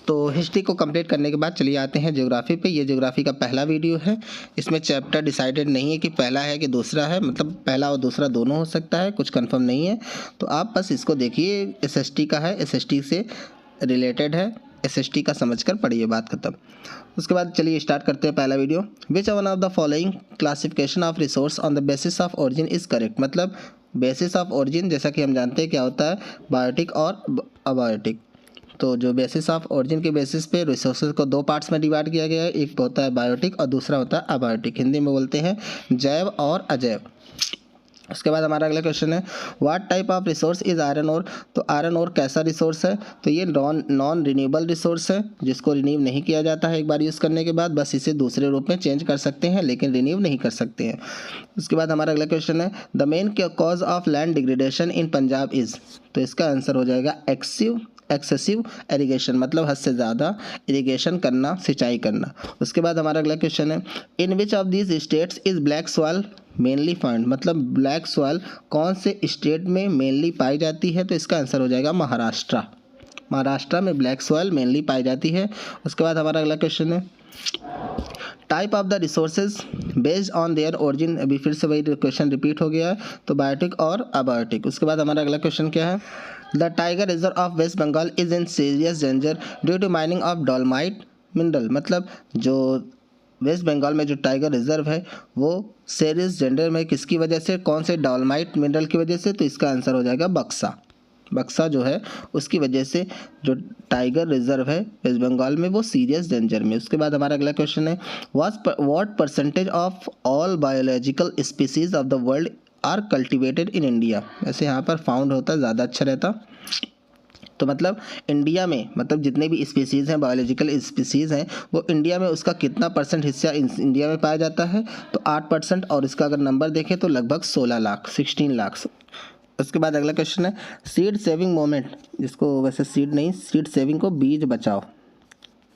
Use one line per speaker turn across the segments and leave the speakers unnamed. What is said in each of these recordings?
तो हिस्ट्री को कंप्लीट करने के बाद चलिए आते हैं ज्योग्राफी पे। ये ज्योग्राफी का पहला वीडियो है। इसमें चैप्टर डिसाइडेड नहीं है कि पहला है कि दूसरा है, मतलब पहला और दूसरा दोनों हो सकता है, कुछ कंफर्म नहीं है। तो आप बस इसको देखिए, एसएसटी का है, एसएसटी से रिलेटेड है, एसएसटी का समझकर पढ़िए, बात खत्म। उसके बाद चलिए स्टार्ट करते हैं पहला video. Which one of the following classification of resource on the basis of origin is correct. मतलब बेसिस ऑफ ओरिजिन जैसा कि हम जानते हैं क्या होता है, बायोटिक और अबायोटिक। तो जो बेसिस ऑफ ओरिजिन के बेसिस पे रिसोर्सेज को दो पार्ट्स में डिवाइड किया गया है, एक होता है बायोटिक और दूसरा होता है अबायोटिक। हिंदी में बोलते हैं जैव और अजैव। उसके बाद हमारा अगला क्वेश्चन है, what type of resource is iron ore. तो आयरन ओर कैसा रिसोर्स है, तो ये नॉन रिन्यूएबल रिसोर्स है, जिसको रिन्यू नहीं किया जाता है एक बार यूज़ करने के बाद, बस इसे दूसरे रूप में चेंज कर सकते हैं लेकिन रिन्यू नहीं कर सकते हैं। उसके बाद हमारा अगला क्वेश्चन है, the main cause of land degradation in Punjab is. तो इसका आंसर हो जाएगा एक्सेसिव इरिगेशन, मतलब हद से ज़्यादा इरिगेशन करना, सिंचाई करना। उसके बाद हमारा अगला क्वेश्चन है, in which of these states is black soil mainly found. मतलब ब्लैक सॉइल कौन से स्टेट में मेनली पाई जाती है, तो इसका आंसर हो जाएगा महाराष्ट्र। महाराष्ट्र में ब्लैक सॉइल मेनली पाई जाती है। उसके बाद हमारा अगला क्वेश्चन है, type of the resources based on their origin. अभी फिर से वही क्वेश्चन रिपीट हो गया है, तो बायोटिक और अबायोटिक। उसके बाद हमारा अगला क्वेश्चन क्या है, the tiger reserve of West Bengal is in serious danger due to mining of dolomite mineral. मतलब जो वेस्ट बंगाल में जो टाइगर रिजर्व है वो सीरियस डेंजर में किसकी वजह से, कौन से डोलमाइट मिनरल की वजह से, तो इसका आंसर हो जाएगा बक्सा। बक्सा जो है उसकी वजह से जो टाइगर रिजर्व है वेस्ट बंगाल में वो सीरियस डेंजर में। उसके बाद हमारा अगला क्वेश्चन है, what percentage of all biological species of the world are cultivated in India. वैसे यहाँ पर फाउंड होता ज़्यादा अच्छा रहता। तो मतलब इंडिया में, मतलब जितने भी स्पीसीज़ हैं, बायोलॉजिकल स्पीसीज़ हैं, वो इंडिया में उसका कितना परसेंट हिस्सा इंडिया में पाया जाता है, तो 8%। और इसका अगर नंबर देखें तो लगभग 16 लाख, 16 लाख। उसके बाद अगला क्वेश्चन है, सीड सेविंग मूवमेंट, जिसको वैसे सीड नहीं, सीड सेविंग को बीज बचाओ,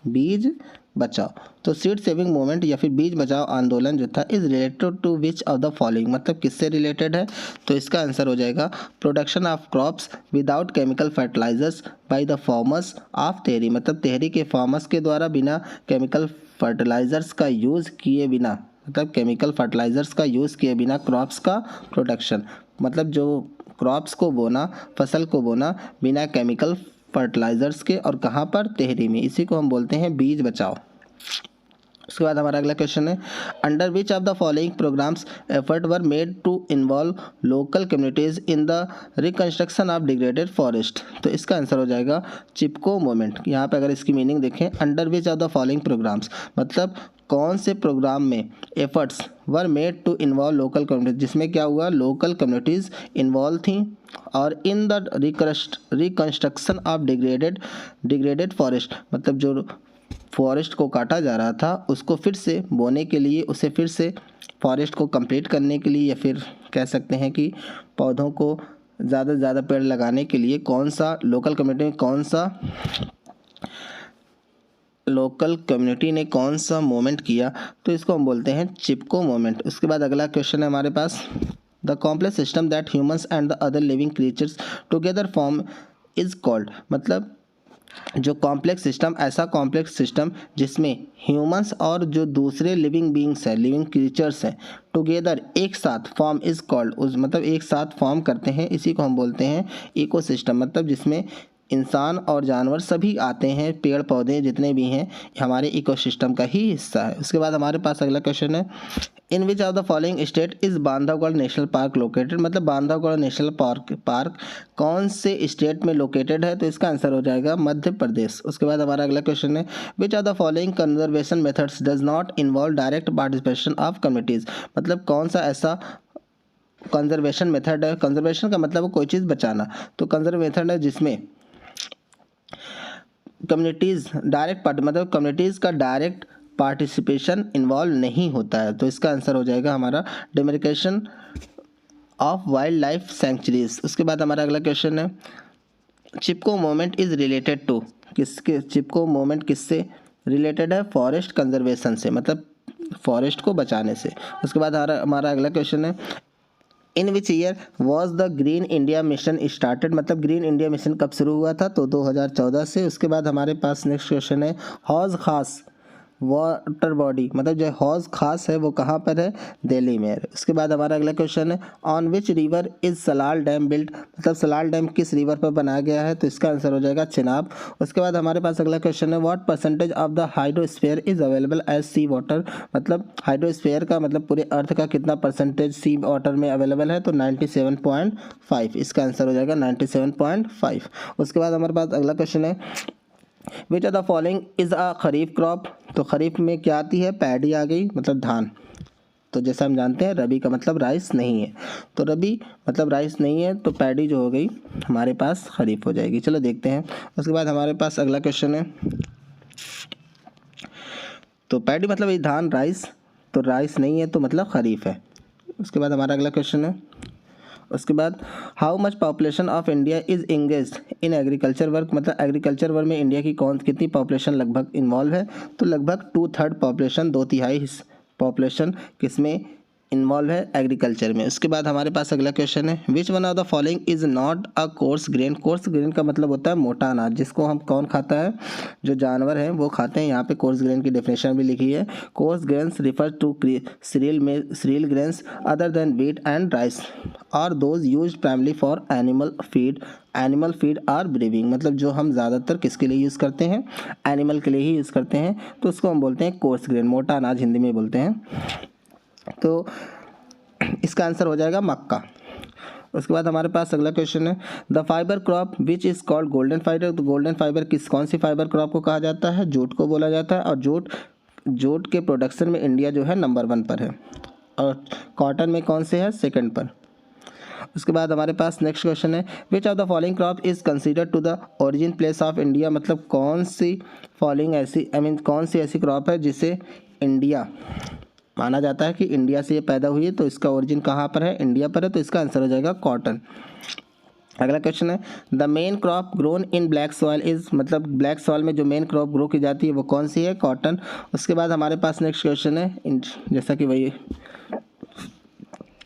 बीज बचाओ। तो सीड सेविंग मूवमेंट या फिर बीज बचाओ आंदोलन जो था, is related to which of the following. मतलब किससे रिलेटेड है, तो इसका आंसर हो जाएगा production of crops without chemical fertilizers by the farmers of Tehri. मतलब तेहरी के फार्मर्स के द्वारा बिना केमिकल फर्टिलाइजर्स का यूज़ किए बिना, मतलब केमिकल फर्टिलाइजर्स का यूज़ किए बिना क्रॉप्स का प्रोडक्शन, मतलब जो क्रॉप्स को बोना, फसल को बोना बिना केमिकल फर्टिलाइजर्स के, और कहाँ पर, तेहरी में। इसी को हम बोलते हैं बीज बचाओ। उसके बाद हमारा अगला क्वेश्चन है, under which of the following programmes effort were made to involve local communities in the reconstruction of degraded forest. तो इसका आंसर हो जाएगा चिपको मूवमेंट। यहाँ पे अगर इसकी मीनिंग देखें, under which of the following programmes, मतलब कौन से प्रोग्राम में efforts were made to involve local communities, जिसमें क्या हुआ, लोकल कम्युनिटीज़ इन्वॉल्व थी, और in the reconstruction of degraded forest, मतलब जो फॉरेस्ट को काटा जा रहा था उसको फिर से बोने के लिए, उसे फिर से फॉरेस्ट को कंप्लीट करने के लिए, या फिर कह सकते हैं कि पौधों को ज़्यादा से ज़्यादा पेड़ लगाने के लिए कौन सा लोकल कम्युनिटी ने कौन सा मूवमेंट किया, तो इसको हम बोलते हैं चिपको मूवमेंट। उसके बाद अगला क्वेश्चन है हमारे पास, the complex system that humans and the other living creatures together form is called. मतलब जो कॉम्प्लेक्स सिस्टम, ऐसा कॉम्प्लेक्स सिस्टम जिसमें ह्यूमंस और जो दूसरे लिविंग बींग्स हैं, लिविंग क्रिएचर्स हैं, टुगेदर एक साथ, फॉर्म इज कॉल्ड, उस मतलब एक साथ फॉर्म करते हैं, इसी को हम बोलते हैं इकोसिस्टम। मतलब जिसमें इंसान और जानवर सभी आते हैं, पेड़ पौधे जितने भी हैं हमारे इकोसिस्टम का ही हिस्सा है। उसके बाद हमारे पास अगला क्वेश्चन है, in which of the following state is Bandhavgarh national park located. मतलब बांधवगढ़ नेशनल पार्क कौन से स्टेट में लोकेटेड है, तो इसका आंसर हो जाएगा मध्य प्रदेश। उसके बाद हमारा अगला क्वेश्चन है, which of the following conservation methods does not involve direct participation of communities. मतलब कौन सा ऐसा कंजर्वेशन मेथड है, कंजर्वेशन का मतलब कोई चीज़ बचाना, तो कंजर्व मेथड है जिसमें कम्युनिटीज़ मतलब कम्युनिटीज़ का डायरेक्ट पार्टिसिपेशन इन्वॉल्व नहीं होता है, तो इसका आंसर हो जाएगा हमारा demarcation of wild life sanctuaries. उसके बाद हमारा अगला क्वेश्चन है, चिपको मूवमेंट इज रिलेटेड टू, किसके, चिपको मूवमेंट किससे रिलेटेड है, फॉरेस्ट कंजर्वेशन से, मतलब फॉरेस्ट को बचाने से। उसके बाद हमारा अगला क्वेश्चन है, in which year was the green India mission started, मतलब ग्रीन इंडिया मिशन कब शुरू हुआ था, तो 2014 से। उसके बाद हमारे पास नेक्स्ट क्वेश्चन है हौज खास वाटर बॉडी, मतलब जो हौज खास है वो कहाँ पर है, दिल्ली में है। उसके बाद हमारा अगला क्वेश्चन है on which river is Salal dam built, मतलब सलाल डैम किस रिवर पर बनाया गया है, तो इसका आंसर हो जाएगा चिनाब। उसके बाद हमारे पास अगला क्वेश्चन है what percentage of the hydrosphere is available as sea water, मतलब हाइड्रोस्फीयर का मतलब पूरे अर्थ का कितना परसेंटेज सी वाटर में अवेलेबल है, तो 97.5, इसका आंसर हो जाएगा 97.5। उसके बाद हमारे पास अगला क्वेश्चन है which are the following is a kharif crop, तो खरीफ में क्या आती है, पैडी आ गई मतलब धान। तो जैसा हम जानते हैं रबी का मतलब राइस नहीं है, तो रबी मतलब राइस नहीं है, तो पैडी जो हो गई हमारे पास खरीफ हो जाएगी। चलो देखते हैं। उसके बाद हमारे पास अगला क्वेश्चन है, तो पैडी मतलब ये धान, राइस तो राइस नहीं है तो मतलब खरीफ है। उसके बाद हमारा अगला क्वेश्चन है, उसके बाद how much population of India is engaged in agriculture work, मतलब एग्रीकल्चर वर्क में इंडिया की कितनी पॉपुलेशन लगभग इन्वॉल्व है, तो लगभग 2/3 पॉपुलेशन, 2/3 पॉपुलेशन किसमें इन्वॉल्व है, एग्रीकल्चर में। उसके बाद हमारे पास अगला क्वेश्चन है which one of the following is not a coarse grain, coarse grain का मतलब होता है मोटा अनाज, जिसको हम कौन खाता है, जो जानवर हैं वो खाते हैं। यहाँ पे कोर्स ग्रेन की डेफिनेशन भी लिखी है, coarse grains refer to cereal grains other than wheat and rice और those use primarily for animal feed or brewing, मतलब जो हम ज़्यादातर किसके लिए यूज़ करते हैं, एनिमल के लिए ही यूज़ करते हैं, तो उसको हम बोलते हैं कोर्स ग्रेन, मोटा अनाज हिंदी में बोलते हैं। तो इसका आंसर हो जाएगा मक्का। उसके बाद हमारे पास अगला क्वेश्चन है the fibre crop which is called golden fibre, तो गोल्डन फाइबर कौन सी फाइबर क्रॉप को कहा जाता है, जूट को बोला जाता है, और जूट के प्रोडक्शन में इंडिया जो है नंबर 1 पर है, और कॉटन में कौन से है, सेकंड पर। उसके बाद हमारे पास नेक्स्ट क्वेश्चन है which of the following crop is considered to the origin place of India, मतलब कौन सी फॉलोइंग ऐसी कौन सी ऐसी क्रॉप है जिसे इंडिया माना जाता है कि इंडिया से ये पैदा हुई है, तो इसका ओरिजिन कहाँ पर है, इंडिया पर है, तो इसका आंसर हो जाएगा कॉटन। अगला क्वेश्चन है the main crop grown in black soil is, मतलब ब्लैक सॉइल में जो मेन क्रॉप ग्रो की जाती है वो कौन सी है, कॉटन। उसके बाद हमारे पास नेक्स्ट क्वेश्चन है जैसा कि वही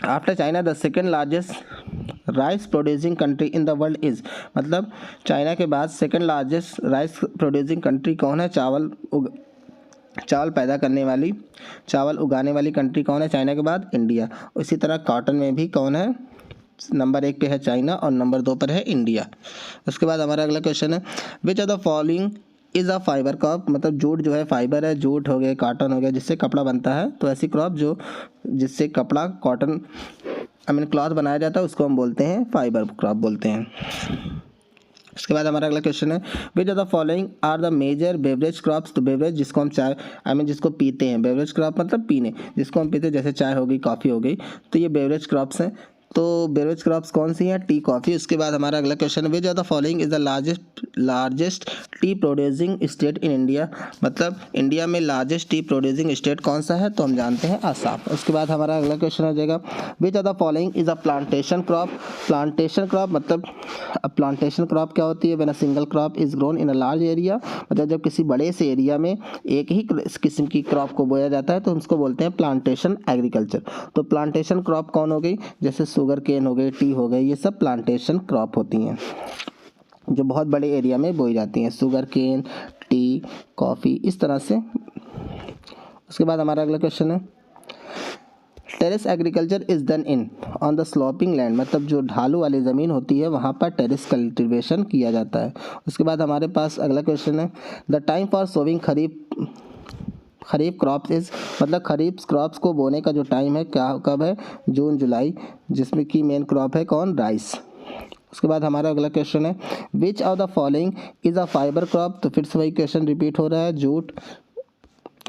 after China the second largest rice producing country in the world is, मतलब चाइना के बाद second largest rice producing country कौन है, चावल पैदा करने वाली, चावल उगाने वाली कंट्री कौन है, चाइना के बाद इंडिया। उसी तरह कॉटन में भी कौन है, नंबर 1 पे है चाइना और नंबर 2 पर है इंडिया। उसके बाद हमारा अगला क्वेश्चन है which of the following is a fibre crop, मतलब जूट जो है फाइबर है, जूट हो गया, कॉटन हो गया, जिससे कपड़ा बनता है, तो ऐसी क्रॉप जिससे कपड़ा कॉटन क्लॉथ बनाया जाता है उसको हम बोलते हैं फाइबर क्रॉप बोलते हैं। उसके बाद हमारा अगला क्वेश्चन है which of the following are the major beverage crops, तो बेवरेज जिसको हम चाय जिसको पीते हैं, बेवरेज क्रॉप मतलब पीने जिसको हम पीते हैं, जैसे चाय हो गई, कॉफ़ी हो गई, तो ये बेवरेज क्रॉप्स हैं। तो बेवरेज क्रॉप्स कौन सी हैं, टी, कॉफ़ी। उसके बाद हमारा अगला क्वेश्चन है which of the following is the largest T producing state in India, मतलब इंडिया में लार्जेस्ट टी प्रोड्यूसिंग स्टेट कौन सा है, तो हम जानते हैं आसाम। उसके बाद हमारा अगला क्वेश्चन हो जाएगा विच of the following is a plantation crop, plantation crop मतलब प्लांटेशन क्रॉप क्या होती है, when a single crop is grown in a large area, मतलब जब किसी बड़े से एरिया में एक ही किस्म की क्रॉप को बोया जाता है तो उसको बोलते हैं प्लांटेशन एग्रीकल्चर। तो प्लांटेशन क्रॉप कौन हो गई, जैसे शुगर केन हो गई, टी हो गई, ये सब प्लांटेशन क्रॉप होती हैं जो बहुत बड़े एरिया में बोई जाती हैं, शुगर केन, टी, कॉफ़ी, इस तरह से। उसके बाद हमारा अगला क्वेश्चन है terrace agriculture is done in on the sloping land, मतलब जो ढालू वाली ज़मीन होती है वहाँ पर टेरेस कल्टीवेशन किया जाता है। उसके बाद हमारे पास अगला क्वेश्चन है the time for sowing kharif crops is, मतलब खरीफ क्रॉप्स को बोने का जो टाइम है क्या कब है, जून जुलाई, जिसमें कि मेन क्रॉप है कौन, राइस। उसके बाद हमारा अगला क्वेश्चन है which of the following is a fibre crop, तो फिर से वही क्वेश्चन रिपीट हो रहा है, जूट।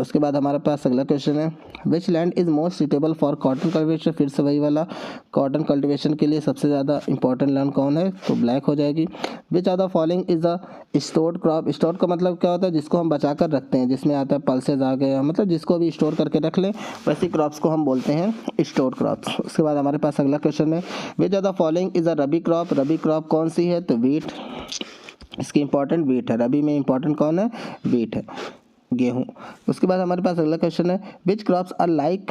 उसके बाद हमारे पास अगला क्वेश्चन है which land is most suitable for cotton cultivation, फिर से वही वाला, कॉटन कल्टिवेशन के लिए सबसे ज़्यादा इंपॉर्टेंट लैंड कौन है, तो ब्लैक हो जाएगी। विच of the following is a stored crop, stored का मतलब क्या होता है, जिसको हम बचा कर रखते हैं, जिसमें आता है पल्सेज आ गया, मतलब जिसको भी स्टोर करके रख लें, वैसी क्रॉप्स को हम बोलते हैं स्टोर्ड क्रॉप्स। उसके बाद हमारे पास अगला क्वेश्चन है which of the following is a rabi crop, rabi crop कौन सी है, तो वीट, इसकी इंपॉर्टेंट वीट है, रबी में इंपॉर्टेंट कौन है, वीट है, गेहूँ। उसके बाद हमारे पास अगला क्वेश्चन है विच क्रॉप्स आर लाइक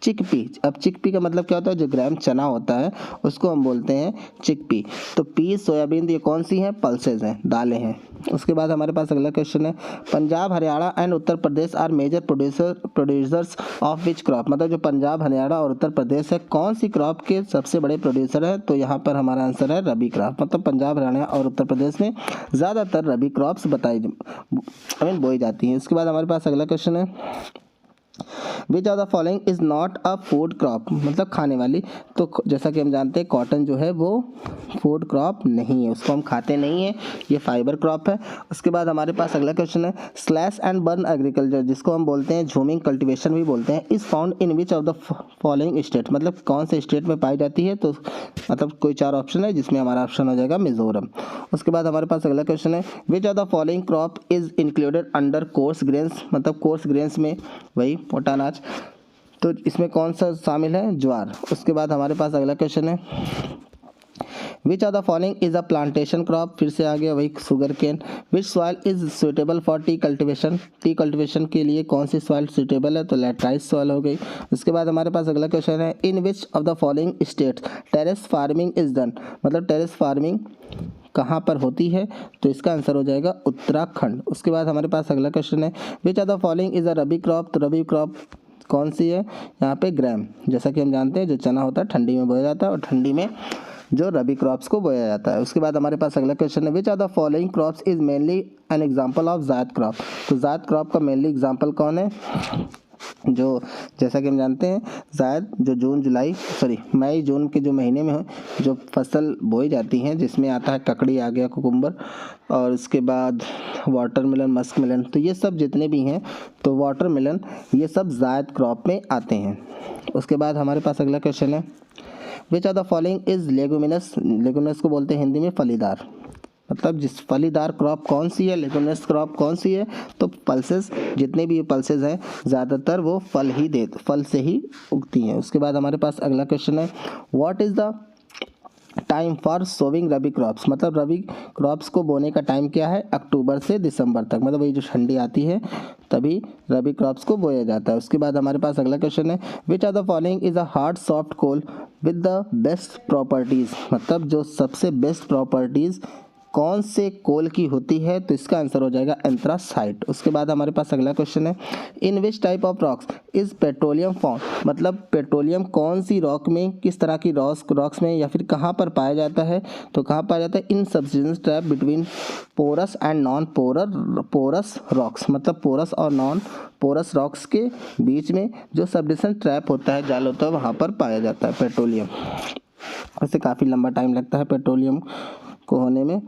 चिकपी। अब चिकपी का मतलब क्या होता है, जो ग्राम चना होता है उसको हम बोलते हैं चिकपी। तो पी, सोयाबीन ये कौन सी हैं, पल्सेज हैं, दालें हैं। उसके बाद हमारे पास अगला क्वेश्चन है, Punjab Haryana and Uttar Pradesh are major producers of which crop. मतलब जो पंजाब हरियाणा और उत्तर प्रदेश है कौन सी क्रॉप के सबसे बड़े प्रोड्यूसर हैं, तो यहाँ पर हमारा आंसर है रबी क्रॉप। मतलब पंजाब हरियाणा और उत्तर प्रदेश में ज़्यादातर रबी क्रॉप्स बोई जाती हैं। उसके बाद हमारे पास अगला क्वेश्चन है, which of the following is not a food crop. मतलब खाने वाली। तो जैसा कि हम जानते हैं कॉटन जो है वो फूड क्रॉप नहीं है, उसको हम खाते नहीं हैं, ये फाइबर क्रॉप है। उसके बाद हमारे पास अगला क्वेश्चन है, स्लैश एंड बर्न एग्रीकल्चर जिसको हम बोलते हैं झूमिंग कल्टीवेशन भी बोलते हैं, is found in which of the following state. मतलब कौन से स्टेट में पाई जाती है, तो मतलब कोई 4 ऑप्शन है जिसमें हमारा ऑप्शन हो जाएगा मिजोरम। उसके बाद हमारे पास अगला क्वेश्चन है, which of the following crop is included under course grains. मतलब कोर्स ग्रेन्स में वही मोटा अनाज, तो इसमें कौन सा शामिल है, ज्वार। उसके बाद हमारे पास अगला क्वेश्चन है, which of the following is a plantation crop. फिर से आ गया वही sugar cane. Which soil is suitable for tea cultivation. Tea cultivation के लिए कौन सी सॉइल सुटेबल है, तो लैटराइज सॉइल हो गई। उसके बाद हमारे पास अगला क्वेश्चन है, in which of the following states terrace farming is done. मतलब टेरेस फार्मिंग कहाँ पर होती है, तो इसका आंसर हो जाएगा उत्तराखंड। उसके बाद हमारे पास अगला क्वेश्चन है, which of the following is a rabi crop. तो रबी क्रॉप कौन सी है, यहाँ पे ग्राम। जैसा कि हम जानते हैं जो चना होता है ठंडी में बोया जाता है और ठंडी में जो रबी क्रॉप्स को बोया जाता है। उसके बाद हमारे पास अगला क्वेश्चन है, which are the following crops is mainly an example of zaid crop. तो जायद क्रॉप का मेनली एग्जांपल कौन है, जो जैसा कि हम जानते हैं जायद जो मई जून के जो महीने में जो फसल बोई जाती हैं, जिसमें आता है ककड़ी, आ गया कुकुम्बर, और उसके बाद वाटरमेलन, मस्कमेलन, तो ये सब जितने भी हैं, तो वाटरमेलन ये सब जायद क्रॉप में आते हैं। उसके बाद हमारे पास अगला क्वेश्चन है, which are the following is leguminous. Leguminous को बोलते हैं हिंदी में फलीदार। मतलब जिस फलीदार क्रॉप कौन सी है, लेगुमिनस क्रॉप कौन सी है, तो पल्सेस, जितने भी पल्सेस हैं ज़्यादातर वो फल से ही उगती हैं। उसके बाद हमारे पास अगला क्वेश्चन है, what is the time for sowing rabi crops. मतलब रबी क्रॉप्स को बोने का टाइम क्या है, अक्टूबर से दिसंबर तक। मतलब वही जो ठंडी आती है तभी रबी क्रॉप्स को बोया जाता है। उसके बाद हमारे पास अगला क्वेश्चन है, which are the following is a hard soft coal with the best properties. मतलब जो सबसे बेस्ट प्रॉपर्टीज़ कौन से कोल की होती है, तो इसका आंसर हो जाएगा एंथ्रासाइट। उसके बाद हमारे पास अगला क्वेश्चन है, in which type of rocks is petroleum found. मतलब पेट्रोलियम कौन सी रॉक में, किस तरह की रॉक्स में या फिर कहाँ पर पाया जाता है, तो कहाँ पाया जाता है, in substance trap between porous and non porous rocks. मतलब पोरस और नॉन पोरस रॉक्स के बीच में जो सब्सटेंस ट्रैप होता है, जाल होता है, वहाँ पर पाया जाता है पेट्रोलियम। वैसे काफ़ी लंबा टाइम लगता है पेट्रोलियम को होने में।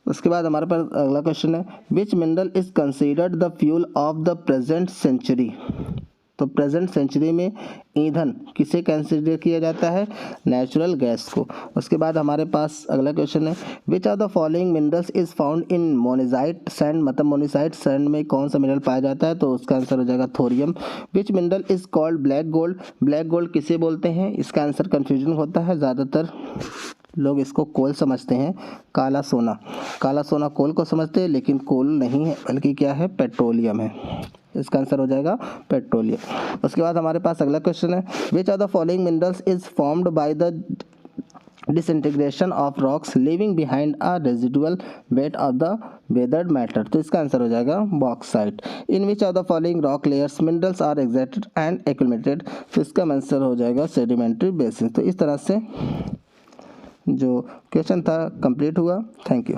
उसके बाद हमारे पास अगला क्वेश्चन है, which mineral is considered the fuel of the present century. तो प्रेजेंट सेंचुरी में ईंधन किसे कंसीडर किया जाता है, नेचुरल गैस को। उसके बाद हमारे पास अगला क्वेश्चन है, which are the following minerals is found in monazite sand. मतलब मोनेजाइट सैंड में कौन सा मिनरल पाया जाता है, तो उसका आंसर हो जाएगा thorium. Which mineral is called black gold. Black gold किसे बोलते हैं, इसका आंसर कन्फ्यूजन होता है, ज़्यादातर लोग इसको कोल समझते हैं, काला सोना कोल को समझते हैं, लेकिन कोल नहीं है बल्कि क्या है, पेट्रोलियम है। इसका आंसर हो जाएगा पेट्रोलियम। उसके बाद हमारे पास अगला क्वेश्चन है, which are the following minerals is formed by the disintegration of rocks living behind a residual weight of the weathered matter. तो इसका आंसर हो जाएगा bauxite. In which of the following rock layers minerals are extracted and accumulated. तो इसका answer हो जाएगा sedimentary basin. तो इस तरह से जो क्वेश्चन था कंप्लीट हुआ। Thank you.